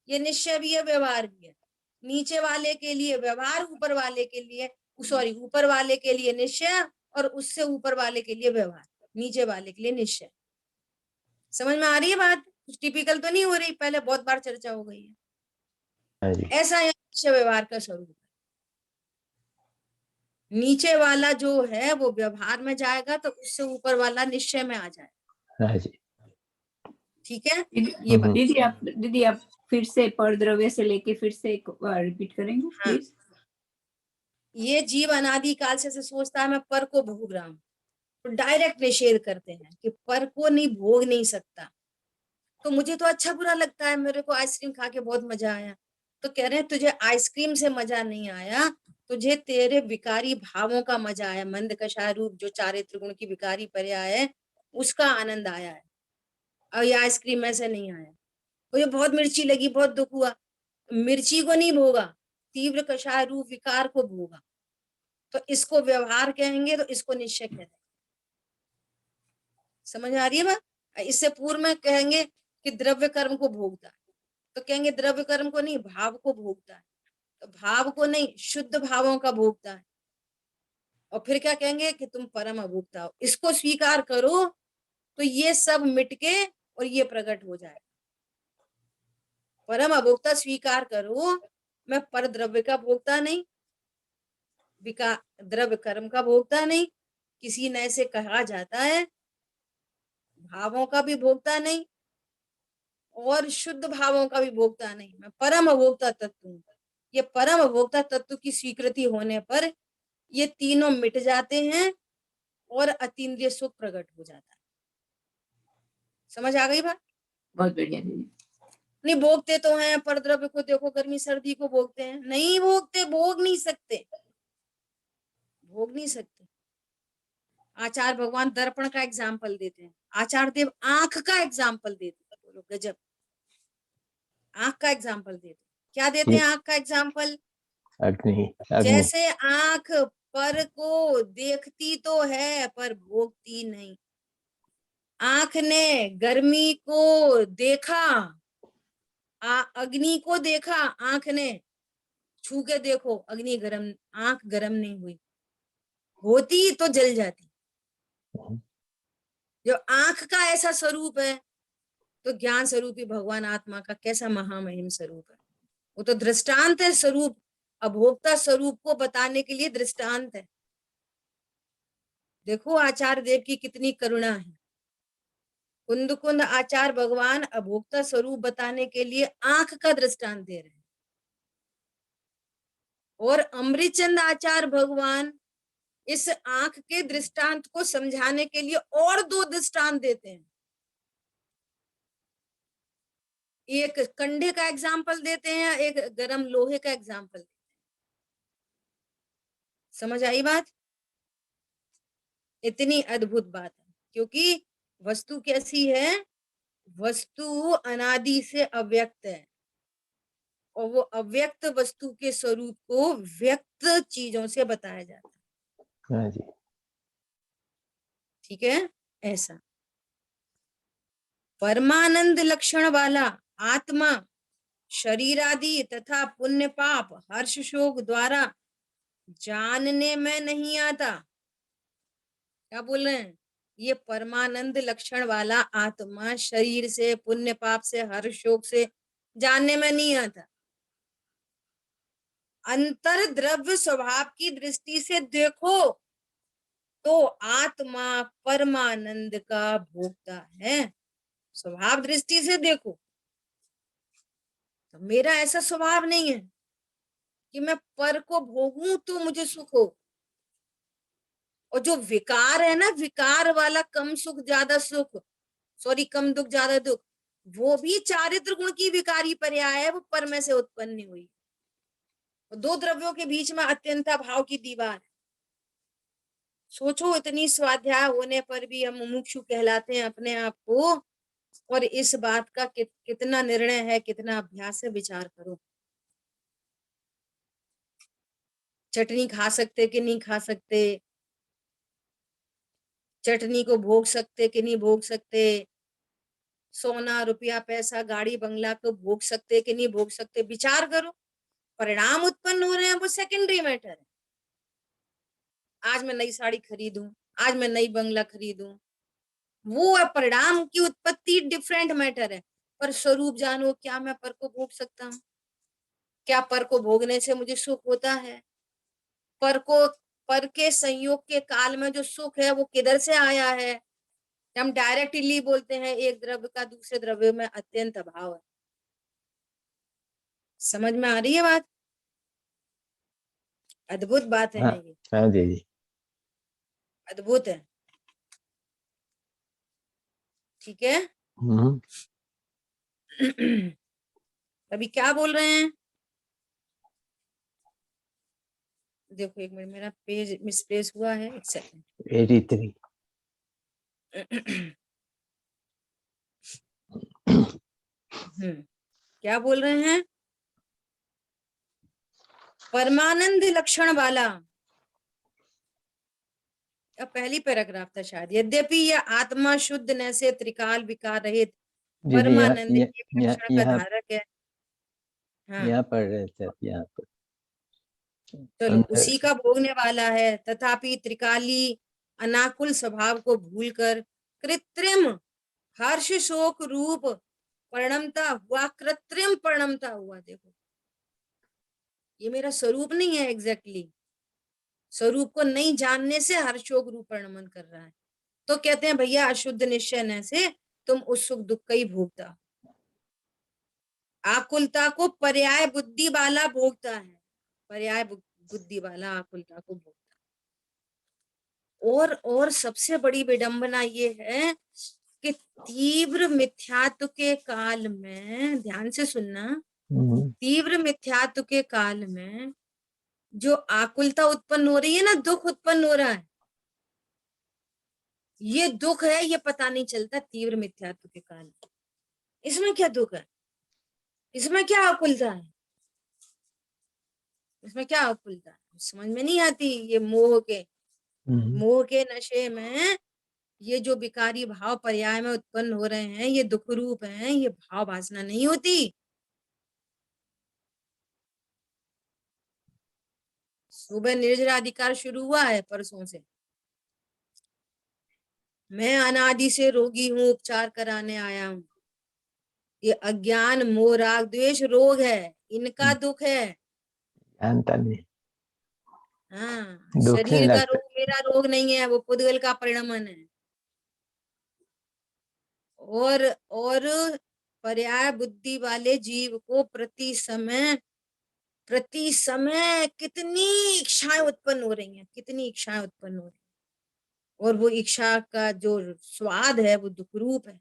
Speaker 1: ये निश्चय भी है व्यवहार भी है। नीचे वाले के लिए व्यवहार, ऊपर वाले के लिए सॉरी ऊपर वाले के लिए निश्चय और उससे ऊपर वाले के लिए व्यवहार, नीचे वाले के लिए निश्चय। समझ में आ रही है बात? कुछ टिपिकल तो नहीं हो रही, पहले बहुत बार चर्चा हो गई है। ऐसा निश्चय व्यवहार का स्वरूप है। नीचे वाला जो है वो व्यवहार में जाएगा तो उससे ऊपर वाला निश्चय में आ जाएगा। ठीक है, ये बात।
Speaker 3: दीदी आप फिर से पर द्रव्य से लेके फिर से एक रिपीट करेंगे प्लीज?
Speaker 1: ये जीव अनादि काल से सोचता है मैं पर को भोग रहा हूँ, तो डायरेक्ट निषेध करते हैं कि पर को नहीं भोग नहीं सकता। तो मुझे तो अच्छा बुरा लगता है, मेरे को आइसक्रीम खा के बहुत मजा आया, तो कह रहे हैं तुझे आइसक्रीम से मजा नहीं आया, तुझे तेरे विकारी भावों का मजा आया। मंद कषाय रूप जो चारित्र गुण की विकारी पर्याय है उसका आनंद आया है, और ये आइसक्रीम में से नहीं आया। तो ये बहुत मिर्ची लगी, बहुत दुख हुआ, मिर्ची को नहीं भोगा, तीव्र कषाय रूप विकार को भोगा। तो इसको व्यवहार कहेंगे तो इसको निश्चय कहते हैं। समझ आ रही है बात? इससे पूर्व में कहेंगे कि द्रव्य कर्म को भोगता है, तो कहेंगे द्रव्य कर्म को नहीं भाव को भोगता है, तो भाव को नहीं शुद्ध भावों का भोगता है। और फिर क्या कहेंगे कि तुम परम अभोक्ता हो। इसको स्वीकार करो तो ये सब मिटके और ये प्रकट हो जाए। परम अभोक्ता स्वीकार करो, मैं पर द्रव्य का भोगता नहीं, द्रव्य कर्म का भोगता नहीं, किसी नए से कहा जाता है, भावों का भी भोगता नहीं और शुद्ध भावों का भी भोगता नहीं, मैं परम अभोक्ता तत्व हूँ। ये परम अभोक्ता तत्व की स्वीकृति होने पर ये तीनों मिट जाते हैं और अतीन्द्रिय सुख प्रकट हो जाता है। समझ आ गई बात?
Speaker 3: बहुत बढ़िया दीदी।
Speaker 1: नहीं भोगते तो हैं, पर द्रव्य को देखो गर्मी सर्दी को भोगते हैं, नहीं भोगते, भोग नहीं सकते, भोग नहीं सकते। आचार्य भगवान दर्पण का एग्जाम्पल देते हैं, आचार्य देव आंख का एग्जाम्पल देते हैं। बोलो गजब, आंख का एग्जाम्पल देते हैं। क्या देते हैं आंख का एग्जाम्पल?
Speaker 2: अग्नि।
Speaker 1: जैसे आंख पर को देखती तो है पर भोगती नहीं। आंख ने गर्मी को देखा अग्नि को देखा आंख ने, छू के देखो अग्नि गरम, आंख गरम नहीं हुई, होती तो जल जाती। जो आंख का ऐसा स्वरूप है, तो ज्ञान स्वरूपी भगवान आत्मा का कैसा महामहिम स्वरूप है। वो तो दृष्टांत है, स्वरूप अभोक्ता स्वरूप को बताने के लिए दृष्टांत है। देखो आचार्य देव की कितनी करुणा है। कुंद कुंद आचार्य भगवान अभोक्ता स्वरूप बताने के लिए आंख का दृष्टांत दे रहे हैं, और अमृतचंद आचार्य भगवान इस आंख के दृष्टांत को समझाने के लिए और दो दृष्टांत देते हैं। एक कंडे का एग्जाम्पल देते हैं, एक गरम लोहे का एग्जाम्पल देते हैं। समझ आई बात? इतनी अद्भुत बात है, क्योंकि वस्तु कैसी है, वस्तु अनादि से अव्यक्त है, और वो अव्यक्त वस्तु के स्वरूप को व्यक्त चीजों से बताया जाता है।
Speaker 2: हाँ जी।
Speaker 1: ठीक है, ऐसा परमानंद लक्षण वाला आत्मा शरीर आदि तथा पुण्य पाप हर्ष शोक द्वारा जानने में नहीं आता। क्या बोल रहे हैं? ये परमानंद लक्षण वाला आत्मा शरीर से, पुण्य पाप से, हर्ष शोक से जानने में नहीं आता। अंतर द्रव्य स्वभाव की दृष्टि से देखो तो आत्मा परमानंद का भोक्ता है। स्वभाव दृष्टि से देखो तो मेरा ऐसा स्वभाव नहीं है कि मैं पर को भोगूं तो मुझे सुख हो। और जो विकार है ना, विकार वाला कम सुख ज्यादा सुख, सॉरी कम दुख ज्यादा दुख, वो भी चारित्र गुण की विकारी पर्याय है, वो पर में से उत्पन्न नहीं हुई। दो द्रव्यों के बीच में अत्यंता भाव की दीवार। सोचो, इतनी स्वाध्याय होने पर भी हम मुमुक्षु कहलाते हैं अपने आप को, और इस बात का कितना निर्णय है, कितना अभ्यास है, विचार करो। चटनी खा सकते कि नहीं खा सकते, चटनी को भोग सकते कि नहीं भोग सकते, सोना रुपया पैसा गाड़ी बंगला को भोग सकते कि नहीं भोग सकते, विचार करो। परिणाम उत्पन्न हो रहे हैं, वो सेकेंडरी मैटर है। आज मैं नई साड़ी खरीदूं, आज मैं नई बंगला खरीदूं, वो परिणाम की उत्पत्ति डिफरेंट मैटर है। पर स्वरूप जानो, क्या मैं पर को भोग सकता हूँ? क्या पर को भोगने से मुझे सुख होता है? पर के संयोग के काल में जो सुख है वो किधर से आया है? हम डायरेक्टली बोलते हैं एक द्रव्य का दूसरे द्रव्य में अत्यंत अभाव है। समझ में आ रही है बात? अद्भुत बात है
Speaker 2: हाँ
Speaker 1: ना ये,
Speaker 2: हाँ जी जी।
Speaker 1: अद्भुत है। ठीक है। अभी क्या बोल रहे हैं? देखो एक मिनट, मेरा पेज मिसप्लेस हुआ है, एक सेकंड।
Speaker 2: 83।
Speaker 1: क्या बोल रहे हैं? परमानंद लक्षण वाला, पहली पैराग्राफ था शायद। यद्यपि यह आत्मा शुद्ध न से त्रिकाल विकार रहित
Speaker 2: जी जी,
Speaker 1: परमानंद एक लक्षण का
Speaker 2: यहाँ
Speaker 1: धारक है। हाँ,
Speaker 2: यहाँ पढ़ रहे थे यहाँ पर।
Speaker 1: चलो,
Speaker 2: अंदर।
Speaker 1: उसी का भोगने वाला है, तथापि त्रिकाली अनाकुल स्वभाव को भूलकर कृत्रिम हर्ष शोक रूप परिणमता हुआ, कृत्रिम परिणमता हुआ। देखो, ये मेरा स्वरूप नहीं है एग्जैक्टली। स्वरूप को नहीं जानने से हर्ष शोक रूप परिणमन कर रहा है। तो कहते हैं भैया अशुद्ध निश्चय न से तुम उस सुख दुख का ही भोगता। आकुलता को पर्याय बुद्धि वाला भोगता है, पर्याय बुद्धि वाला आकुलता को भोगता। और सबसे बड़ी विडंबना ये है कि तीव्र मिथ्यात्व के काल में, ध्यान से सुनना, तीव्र मिथ्यात्व के काल में जो आकुलता उत्पन्न हो रही है ना, दुख उत्पन्न हो रहा है, ये दुख है, ये पता नहीं चलता तीव्र मिथ्यात्व के काल में। इसमें क्या दुख है, इसमें क्या आकुलता है, इसमें क्या आकुलता है, समझ में नहीं आती। ये मोह के नशे में ये जो विकारी भाव पर्याय में उत्पन्न हो रहे हैं, ये दुख रूप हैं, ये भाव वासना नहीं होती। सुबह निर्जरा अधिकार शुरू हुआ है परसों से। मैं अनादि से रोगी हूँ, उपचार कराने आया हूँ। ये अज्ञान मोह राग द्वेष रोग है, इनका दुख है।
Speaker 2: जानता नहीं,
Speaker 1: हाँ,
Speaker 2: दुख नहीं
Speaker 1: शरीर का
Speaker 2: लगता।
Speaker 1: रोग मेरा रोग नहीं है, वो पुद्गल का परिणमन है। और पर्याय बुद्धि वाले जीव को प्रति समय कितनी इच्छाएं उत्पन्न हो रही हैं, कितनी इच्छाएं उत्पन्न हो रही हैं, और वो इच्छा का जो स्वाद है वो दुख रूप है।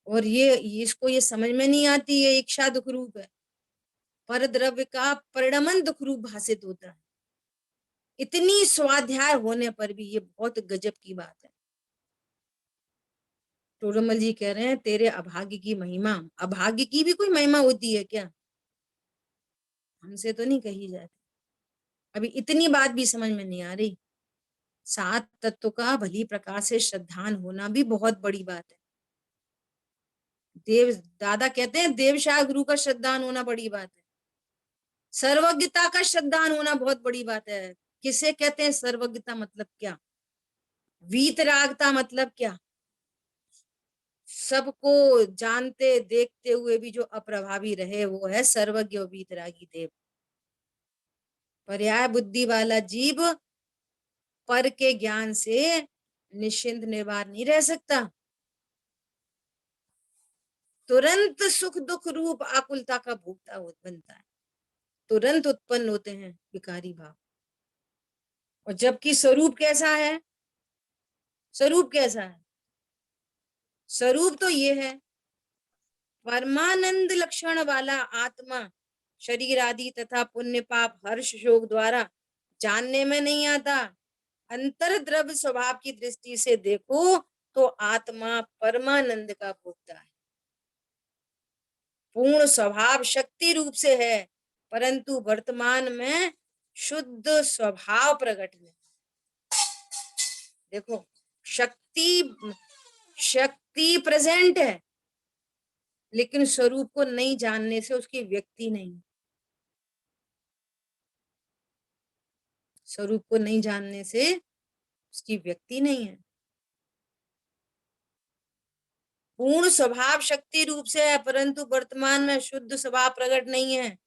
Speaker 1: और इसको ये समझ में नहीं आती, ये इच्छा दुख रूप है। पर द्रव्य का परिणमन दुख रूप भाषित होता है। इतनी स्वाध्याय होने पर भी ये बहुत गजब की बात है। टोडरमल जी कह रहे हैं तेरे अभाग्य की महिमा। अभाग्य की भी कोई महिमा होती है क्या? हमसे तो नहीं कही जाती। अभी इतनी बात भी समझ में नहीं आ रही। 7 तत्व का भली प्रकार से श्रद्धान होना भी बहुत बड़ी बात है। दादा कहते हैं देवशाह गुरु का श्रद्धान होना बड़ी बात है। सर्वज्ञता का श्रद्धान होना बहुत बड़ी बात है। किसे कहते हैं सर्वज्ञता? मतलब क्या? वीतरागता मतलब क्या? सबको जानते देखते हुए भी जो अप्रभावी रहे वो है सर्वज्ञ और वीतरागी देव। पर्याय बुद्धि वाला जीव पर के ज्ञान से निश्चिंत निर्वार नहीं रह सकता। तुरंत सुख दुख रूप आकुलता का भोक्ता बनता है, तुरंत उत्पन्न होते हैं विकारी भाव। और जबकि स्वरूप कैसा है? स्वरूप कैसा है? स्वरूप तो ये है, परमानंद लक्षण वाला आत्मा शरीर आदि तथा पुण्य पाप हर्ष शोक द्वारा जानने में नहीं आता। अंतर द्रव्य स्वभाव की दृष्टि से देखो तो आत्मा परमानंद का भोक्ता है, पूर्ण स्वभाव शक्ति रूप से है, परंतु वर्तमान में शुद्ध स्वभाव प्रकट नहीं। देखो, शक्ति प्रेजेंट है, लेकिन स्वरूप को नहीं जानने से उसकी व्यक्ति नहीं। स्वरूप को नहीं जानने से उसकी व्यक्ति नहीं है। पूर्ण स्वभाव शक्ति रूप से है, परंतु वर्तमान में शुद्ध स्वभाव प्रकट नहीं है।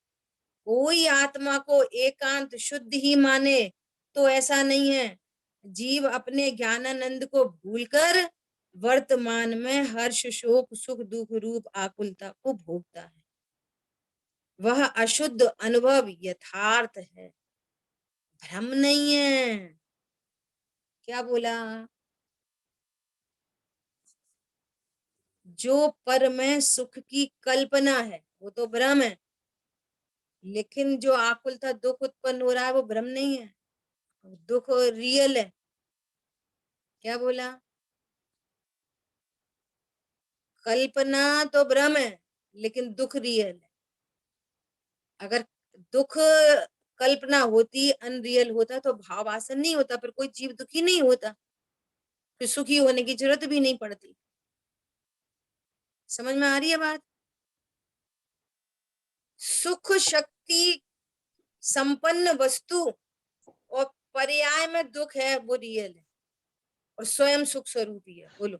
Speaker 1: कोई आत्मा को एकांत शुद्ध ही माने तो ऐसा नहीं है। जीव अपने ज्ञानानंद को भूलकर वर्तमान में हर्ष शोक सुख दुख रूप आकुलता को भोगता है। वह अशुद्ध अनुभव यथार्थ है, भ्रम नहीं है। क्या बोला? जो पर में सुख की कल्पना है वो तो भ्रम है, लेकिन जो आकुलता दुख उत्पन्न हो रहा है वो भ्रम नहीं है, दुख रियल है। क्या बोला? कल्पना तो भ्रम है, लेकिन दुख रियल है। अगर दुख कल्पना होती, अनरियल होता तो भाव आसन नहीं होता, पर कोई जीव दुखी नहीं होता, फिर सुखी होने की जरूरत भी नहीं पड़ती। समझ में आ रही है बात? सुख शक्ति संपन्न वस्तु और पर्याय में दुख है वो रियल है, और स्वयं सुख स्वरूप ही है। बोलो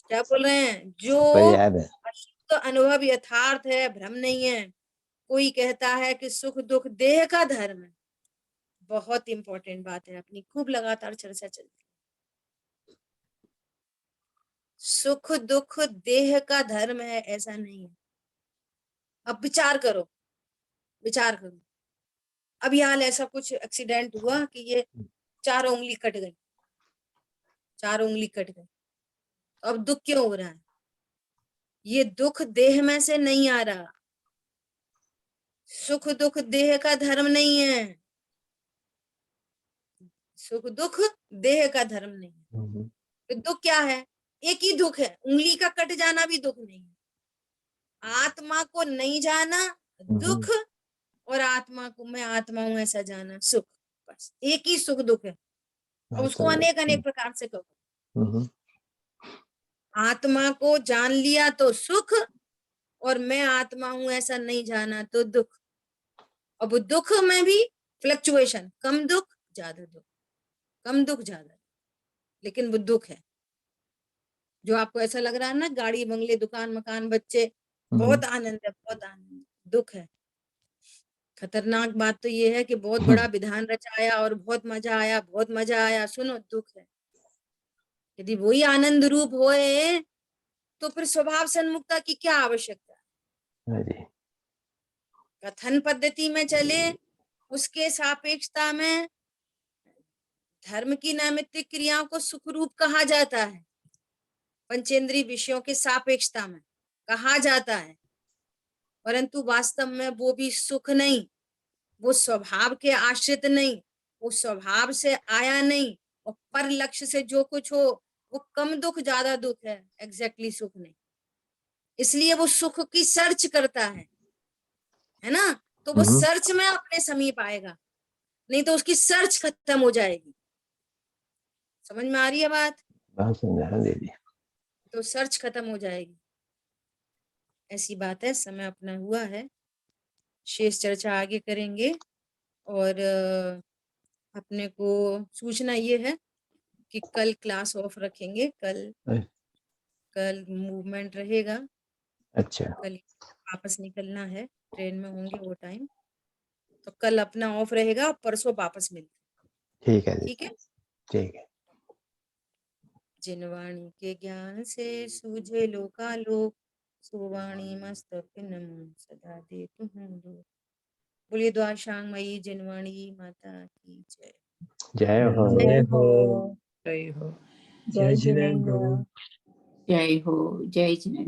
Speaker 1: क्या बोल रहे हैं? जो अशुद्ध अनुभव यथार्थ है, भ्रम नहीं है। कोई कहता है कि सुख दुख देह का धर्म है। बहुत इंपॉर्टेंट बात है, अपनी खूब लगातार चर्चा चलती है। सुख दुख देह का धर्म है ऐसा नहीं है। अब विचार करो, विचार करो। अब यहाँ ऐसा कुछ एक्सीडेंट हुआ कि ये 4 उंगली कट गई, 4 उंगली कट गई, तो अब दुख क्यों हो रहा है? ये दुख देह में से नहीं आ रहा। सुख दुख देह का धर्म नहीं है, सुख दुख देह का धर्म नहीं है। तो दुख क्या है? एक ही दुख है, उंगली का कट जाना भी दुख नहीं है। आत्मा को नहीं जाना दुख, और आत्मा को मैं आत्मा हूं ऐसा जाना सुख। बस एक ही सुख दुख है, और उसको अनेक अनेक प्रकार से कहो। आत्मा को जान लिया तो सुख, और मैं आत्मा हूं ऐसा नहीं जाना तो दुख। अब दुख में भी फ्लक्चुएशन, कम दुख ज्यादा दुख, कम दुख ज्यादा, लेकिन वो दुख है। जो आपको ऐसा लग रहा है ना, गाड़ी बंगले दुकान मकान बच्चे, बहुत आनंद है, बहुत आनंद, दुख है। खतरनाक बात तो ये है कि बहुत बड़ा विधान रचाया और बहुत मजा आया, बहुत मजा आया, सुनो दुख है। यदि वही आनंद रूप होए तो फिर स्वभाव सन्मुखता की क्या आवश्यकता है?
Speaker 2: हाँ जी।
Speaker 1: कथन पद्धति में चले, उसके सापेक्षता में धर्म की नैमित्तिक क्रियाओं को सुख रूप कहा जाता है, पंचेंद्रीय विषयों के सापेक्षता में कहा जाता है, परंतु वास्तव में वो भी सुख नहीं, वो स्वभाव के आश्रित नहीं, वो स्वभाव से आया नहीं, और पर लक्ष्य से जो कुछ हो वो कम दुख ज्यादा दुख है, एग्जैक्टली सुख नहीं। इसलिए वो सुख की सर्च करता है ना, तो वो सर्च में अपने समीप आएगा, नहीं तो उसकी सर्च खत्म हो जाएगी। समझ में आ रही है बात?
Speaker 2: बहुत सुंदर दीदी।
Speaker 1: तो सर्च खत्म हो जाएगी, ऐसी बात है। समय अपना हुआ है, शेष चर्चा आगे करेंगे। और अपने को सूचना ये है कि कल क्लास ऑफ रखेंगे, कल मूवमेंट रहेगा।
Speaker 2: अच्छा,
Speaker 1: कल वापस निकलना है, ट्रेन में होंगे वो टाइम, तो कल अपना ऑफ रहेगा, परसों वापस मिलते।
Speaker 2: ठीक है
Speaker 1: ठीक है।
Speaker 2: ठीक है।
Speaker 1: जिनवाणी के ज्ञान से सूझे लोकालोक, सुवाणी मस्तक नमो सदा दे तुम्हें लोक। बोलिए द्वाशांगमयी जिनवाणी माता की जय।
Speaker 2: जय हो।
Speaker 4: जय हो, जय हो, जय जिनेन्द्र।
Speaker 3: जय हो, जय जिनेन्द्र।